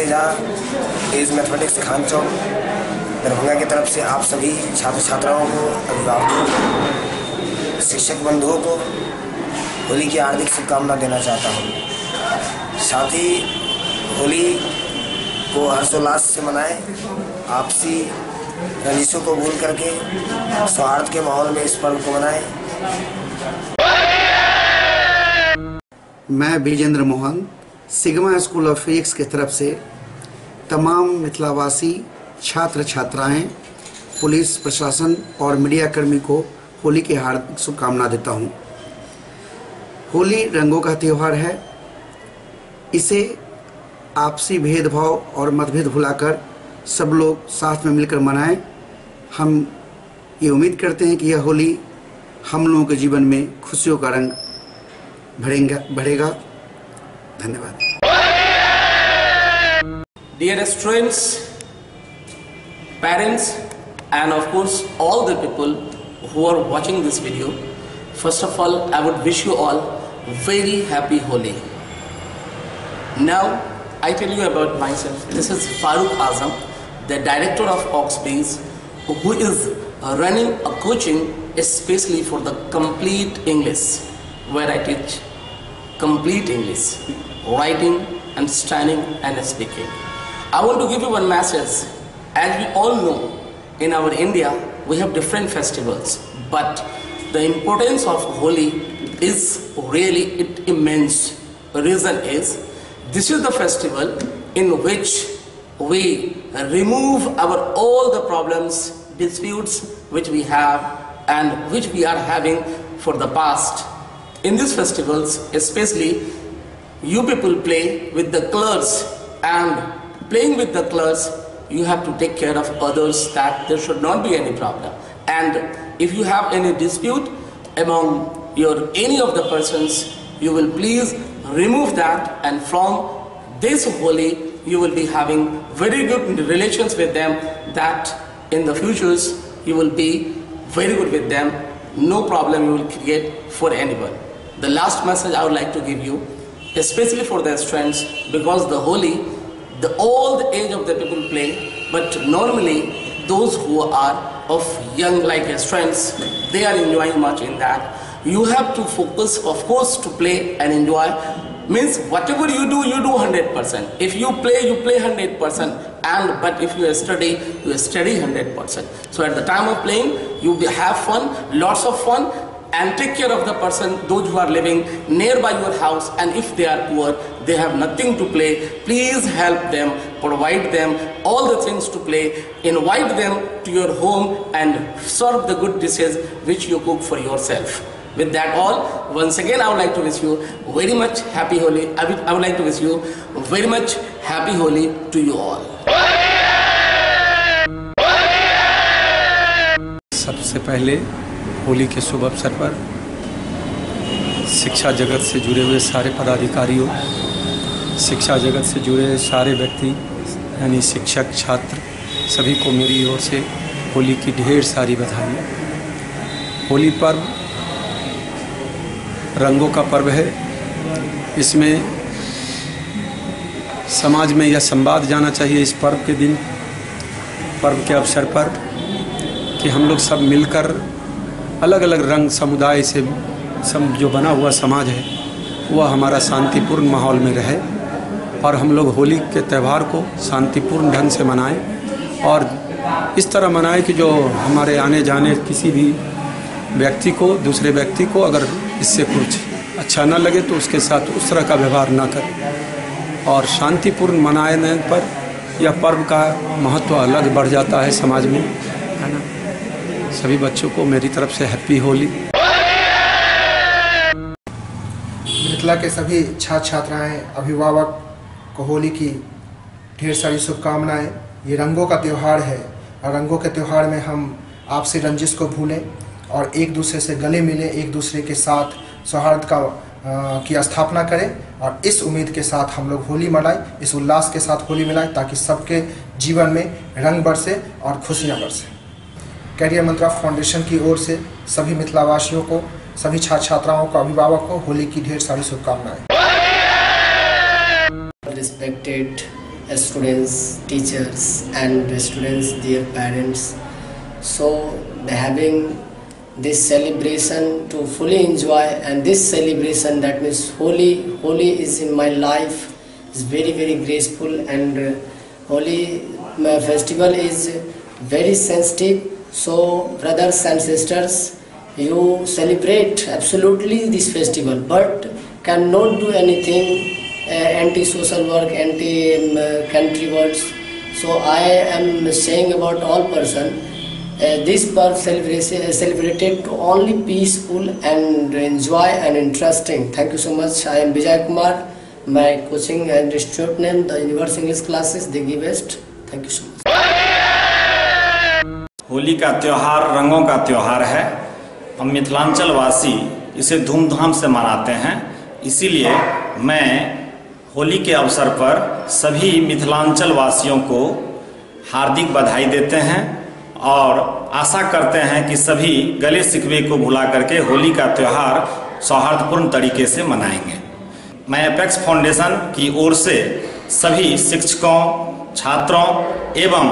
Teja as mathematics Khan चौक दरभंगा की तरफ से आप सभी छात्र छात्राओं को, अभिभावकों, शिक्षक बंधुओं को होली की हार्दिक शुभकामना देना चाहता हूँ। साथ ही होली को हर्षोल्लास से मनाएं, आपसी रंजिशों को भूल करके सौहार्द के माहौल में इस पर्व को मनाएं। मैं Vijendra Mohan sigma school of physics की तरफ से तमाम मिथिलावासी छात्र छात्राएं, पुलिस प्रशासन और मीडिया कर्मी को होली की हार्दिक शुभकामना देता हूं। होली रंगों का त्यौहार है। इसे आपसी भेदभाव और मतभेद भुलाकर सब लोग साथ में मिलकर मनाएं। हम ये उम्मीद करते हैं कि यह होली हम लोगों के जीवन में खुशियों का रंग बढ़ेगा। धन्यवाद। Dear students, parents, and of course all the people who are watching this video, first of all I would wish you all very happy Holi. Now I tell you about myself. This is Farooq Azam, the director of Oxbase, who is running a coaching especially for the complete English, where I teach complete English, writing, understanding and speaking. I want to give you one message. As we all know, in our India we have different festivals, but the importance of Holi is really immense. The reason is this is the festival in which we remove all the problems, disputes which we have and which we are having for the past. In these festivals, especially, you people play with the colors, and playing with the colors, you have to take care of others that there should not be any problem. And if you have any dispute among any of the persons, you will please remove that, and from this Holi, you will be having very good relations with them, that in the futures, you will be very good with them. No problem you will create for anyone. The last message I would like to give you, especially for the students, because the Holi, all the age of the people play, but normally those who are of young like students, they are enjoying much in that. You have to focus, of course, to play and enjoy. Means whatever you do 100%. If you play 100%, but if you study 100%. So at the time of playing, you have fun, lots of fun, and take care of the person, those who are living nearby your house, and if they are poor, they have nothing to play, please help them, provide them all the things to play, invite them to your home and serve the good dishes which you cook for yourself. With that all, once again I would like to wish you very much happy Holi. I would like to wish you very much happy Holi to you all. सबसे पहले होली के शुभ अवसर पर शिक्षा जगत से जुड़े हुए सारे पदाधिकारियों, शिक्षा जगत से जुड़े सारे व्यक्ति यानी शिक्षक, छात्र सभी को मेरी ओर से होली की ढेर सारी बधाई। होली पर्व रंगों का पर्व है। इसमें समाज में यह संवाद जाना चाहिए इस पर्व के दिन, पर्व के अवसर पर, कि हम लोग सब मिलकर अलग अलग रंग समुदाय से जो बना हुआ समाज है वह हमारा शांतिपूर्ण माहौल में रहे, और हम लोग होली के त्यौहार को शांतिपूर्ण ढंग से मनाएं, और इस तरह मनाएं कि जो हमारे आने जाने किसी भी व्यक्ति को, दूसरे व्यक्ति को अगर इससे कुछ अच्छा न लगे तो उसके साथ उस तरह का व्यवहार न करें। और शांतिपूर्ण मनाने पर यह पर्व का महत्व अलग बढ़ जाता है समाज में, है ना। सभी बच्चों को मेरी तरफ से हैप्पी होली। मिथिला के सभी छात्र छात्राएं, अभिभावक को होली की ढेर सारी शुभकामनाएं। ये रंगों का त्यौहार है, और रंगों के त्यौहार में हम आपसी रंजिश को भूलें और एक दूसरे से गले मिलें, एक दूसरे के साथ सौहार्द की स्थापना करें, और इस उम्मीद के साथ हम लोग होली मनाएं, इस उल्लास के साथ होली मनाएं, ताकि सबके जीवन में रंग बरसे और खुशियाँ बरसें। कैरियर मंत्रा फाउंडेशन की ओर से सभी मिथिलावासियों को, सभी छात्र छात्राओं को, अभिभावक को होली की ढेर सारी शुभकामनाएं। Respected students, teachers, and students, their parents. So having this celebration to fully enjoy, and this celebration, that means Holi is in my life, is very graceful, and Holi festival is very sensitive. So brothers and sisters, you celebrate absolutely this festival, but cannot do anything anti-social work, anti-country words. So I am saying about all person, this birth celebrated to only peaceful and enjoy and interesting. Thank you so much. I am Vijay Kumar. My coaching and institute name, the Universe English classes, they give best. Thank you so much. Holi का त्यौहार रंगों का त्यौहार है। हम मिथिलांचल वासी इसे धूमधाम से मनाते हैं। इसीलिए मैं होली के अवसर पर सभी मिथिलांचल वासियों को हार्दिक बधाई देते हैं और आशा करते हैं कि सभी गले शिकवे को भुला करके होली का त्यौहार सौहार्दपूर्ण तरीके से मनाएंगे। मैं अपेक्स फाउंडेशन की ओर से सभी शिक्षकों, छात्रों एवं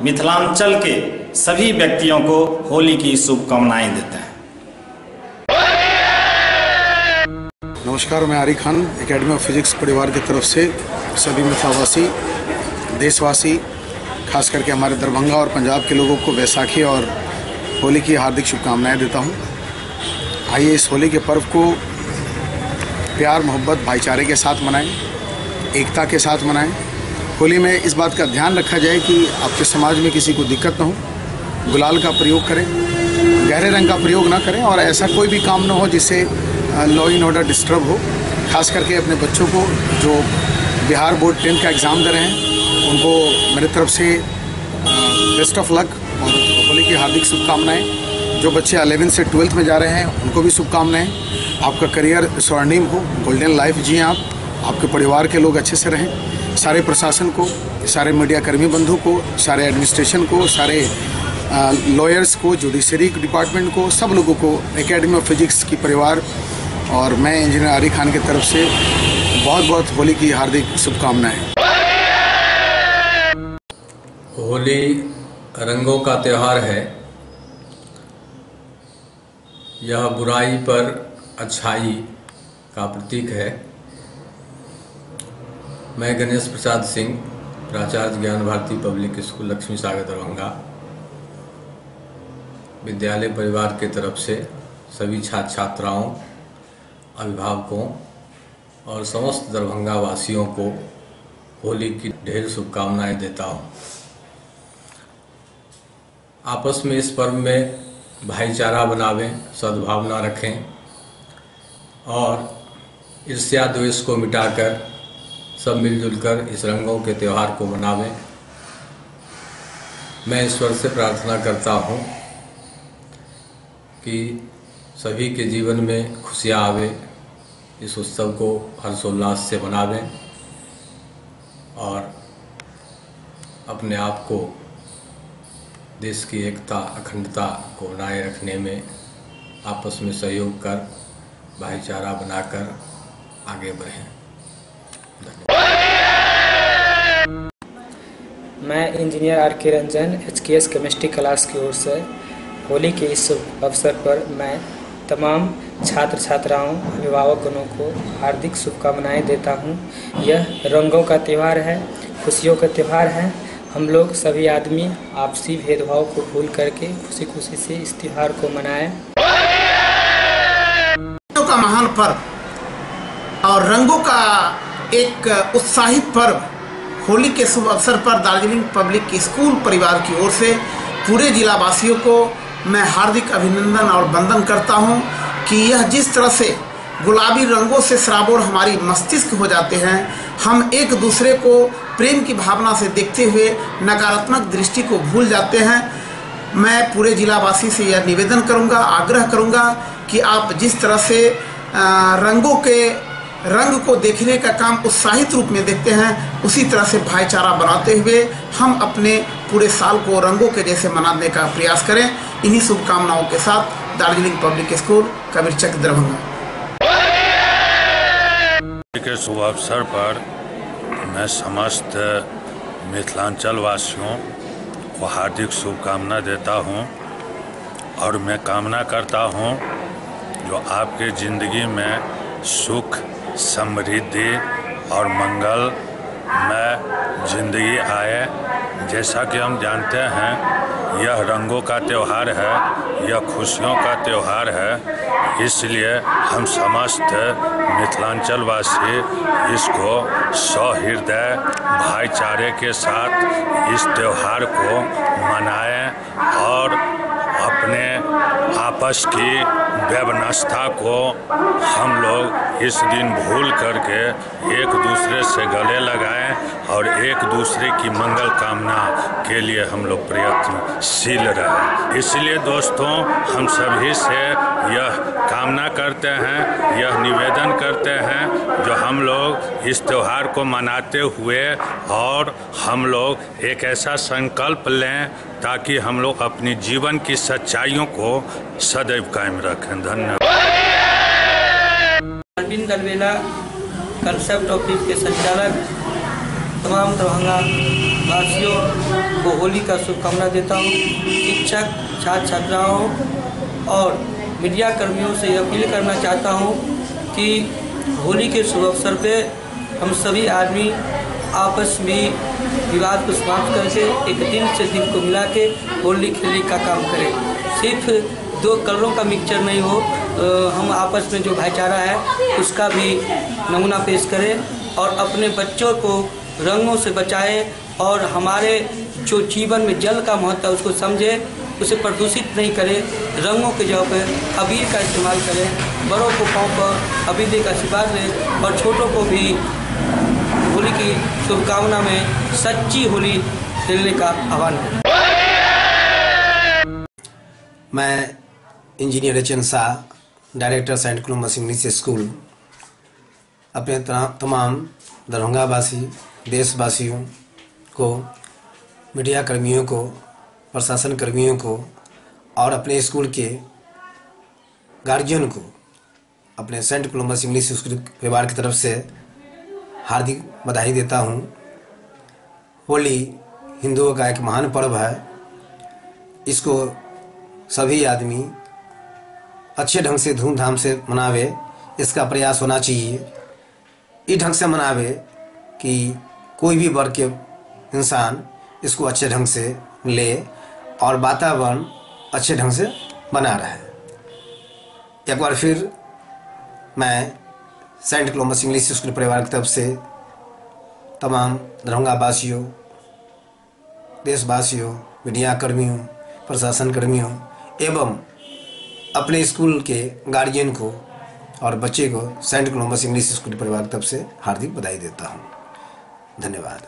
मिथिलांचल के सभी व्यक्तियों को होली की शुभकामनाएं देते हैं। नमस्कार, मैं आरी खान एकेडमी ऑफ फिजिक्स परिवार की तरफ से सभी मिथिलावासी, देशवासी, खास करके हमारे दरभंगा और पंजाब के लोगों को वैसाखी और होली की हार्दिक शुभकामनाएं देता हूं। आइए इस होली के पर्व को प्यार, मोहब्बत, भाईचारे के साथ मनाएं, एकता के साथ मनाएं। होली में इस बात का ध्यान रखा जाए कि आपके समाज में किसी को दिक्कत न हो। गुलाल का प्रयोग करें, गहरे रंग का प्रयोग ना करें और ऐसा कोई भी काम न हो जिससे लॉ एंड ऑर्डर डिस्टर्ब हो। खास करके अपने बच्चों को जो बिहार बोर्ड 10th का एग्ज़ाम दे रहे हैं उनको मेरी तरफ से बेस्ट ऑफ लक और होली की हार्दिक शुभकामनाएं। जो बच्चे 11th से 12th में जा रहे हैं उनको भी शुभकामनाएं। आपका करियर स्वर्णिम हो, गोल्डन लाइफ जिए आप, आपके परिवार के लोग अच्छे से रहें। सारे प्रशासन को, सारे मीडिया कर्मी बंधु को, सारे एडमिनिस्ट्रेशन को, सारे लॉयर्स को, जुडिशरी डिपार्टमेंट को, सब लोगों को एकेडमी ऑफ फिजिक्स की परिवार और मैं इंजीनियर आरी खान की तरफ से बहुत बहुत होली की हार्दिक शुभकामनाएं। होली रंगों का त्यौहार है। यह बुराई पर अच्छाई का प्रतीक है। मैं गणेश प्रसाद सिंह, प्राचार्य ज्ञान भारती पब्लिक स्कूल लक्ष्मी सागर दरभंगा, विद्यालय परिवार के तरफ से सभी छात्र छात्राओं, अभिभावकों और समस्त दरभंगा वासियों को होली की ढेर शुभकामनाएं देता हूं। आपस में इस पर्व में भाईचारा बनावें, सद्भावना रखें और ईर्ष्या द्वेष को मिटाकर सब मिलजुल कर इस रंगों के त्यौहार को मनावें। मैं ईश्वर से प्रार्थना करता हूं कि सभी के जीवन में खुशियाँ आवे, इस उत्सव को हर्षोल्लास से मनावें और अपने आप को देश की एकता, अखंडता को बनाए रखने में आपस में सहयोग कर, भाईचारा बनाकर आगे बढ़ें। मैं इंजीनियर आर के रंजन HKS केमिस्ट्री क्लास की ओर से होली के इस अवसर पर मैं तमाम छात्र छात्राओं, अभिभावकों को हार्दिक शुभकामनाएं देता हूं। यह रंगों का त्यौहार है, खुशियों का त्यौहार है। हम लोग सभी आदमी आपसी भेदभाव को भूल करके खुशी खुशी से इस त्यौहार को मनाएं। का महान पर्व और रंगों का एक उत्साहित पर्व होली के शुभ अवसर पर दार्जिलिंग पब्लिक स्कूल परिवार की ओर से पूरे जिला वासियों को मैं हार्दिक अभिनंदन और वंदन करता हूं कि यह जिस तरह से गुलाबी रंगों से सराबोर हमारी मस्तिष्क हो जाते हैं, हम एक दूसरे को प्रेम की भावना से देखते हुए नकारात्मक दृष्टि को भूल जाते हैं। मैं पूरे जिलावासी से यह निवेदन करूंगा, आग्रह करूंगा कि आप जिस तरह से रंगों के रंग को देखने का काम उत्साहित रूप में देखते हैं, उसी तरह से भाईचारा बनाते हुए हम अपने पूरे साल को रंगों के जैसे मनाने का प्रयास करें। इन्हीं शुभकामनाओं के साथ दार्जिलिंग पब्लिक स्कूल कबीरचक दरभंगा। के शुभ अवसर पर मैं समस्त मिथिलांचल वासियों को हार्दिक शुभकामना देता हूं और मैं कामना करता हूं जो आपके ज़िंदगी में सुख, समृद्धि और मंगल में ज़िंदगी आए। जैसा कि हम जानते हैं यह रंगों का त्यौहार है, यह खुशियों का त्यौहार है, इसलिए हम समस्त मिथिलांचल वासी इसको सहृदय भाईचारे के साथ इस त्यौहार को मनाएं और अपने आपस की व्यवस्था को हम लोग इस दिन भूल करके एक दूसरे से गले लगाएं और एक दूसरे की मंगल कामना के लिए हम लोग प्रयत्नशील रहें। इसलिए दोस्तों हम सभी से यह कामना करते हैं, यह निवेदन करते हैं जो हम लोग इस त्यौहार को मनाते हुए और हम लोग एक ऐसा संकल्प लें ताकि हम लोग अपनी जीवन की सच्चाइयों को सदैव कायम रखें। धन्यवाद। अरविंद अलवेला कंसेप्ट ऑफिस के संचालक तमाम दरभंगा वासियों को होली का शुभकामना देता हूँ। शिक्षक, छात्र छात्राओं और मीडिया कर्मियों से अपील करना चाहता हूँ कि होली के शुभ अवसर पे हम सभी आदमी आपस में विवाद को समाप्त करके एक दिन से दिन को मिला के होली खेलने का काम करें। सिर्फ दो कलरों का मिक्सचर नहीं हो, हम आपस में जो भाईचारा है उसका भी नमूना पेश करें और अपने बच्चों को रंगों से बचाएं और हमारे जो जीवन में जल का महत्व है उसको समझें, उसे प्रदूषित नहीं करें। रंगों के जगह पर अबीर का इस्तेमाल करें, बड़ों को पाँव पर अबीर दे का आशीर्वाद लें और छोटों को भी होली की शुभकामना में सच्ची होली खेलने का आह्वान करें। मैं engineer H N. Shah, director saint Columbus English school, अपने तमाम दरभंगा वासी देशवासियों को, मीडिया कर्मियों को, प्रशासन कर्मियों को और अपने स्कूल के गार्जियन को अपने सेंट कोलम्बस इंग्लिश स्कूल परिवार की तरफ से हार्दिक बधाई देता हूँ। होली हिंदुओं का एक महान पर्व है, इसको सभी आदमी अच्छे ढंग से धूमधाम से मनावे, इसका प्रयास होना चाहिए। इस ढंग से मनावे कि कोई भी वर्ग के इंसान इसको अच्छे ढंग से ले और वातावरण अच्छे ढंग से बना रहे। एक बार फिर मैं सेंट कोलम्बस इंग्लिश स्कूल परिवार की तरफ से तमाम दरभंगा वासियों, देशवासियों, मीडिया कर्मियों, प्रशासन कर्मियों एवं अपने स्कूल के गार्जियन को और बच्चे को सेंट कोलम्बस इंग्लिश स्कूल परिवार की तरफ से हार्दिक बधाई देता हूँ। धन्यवाद।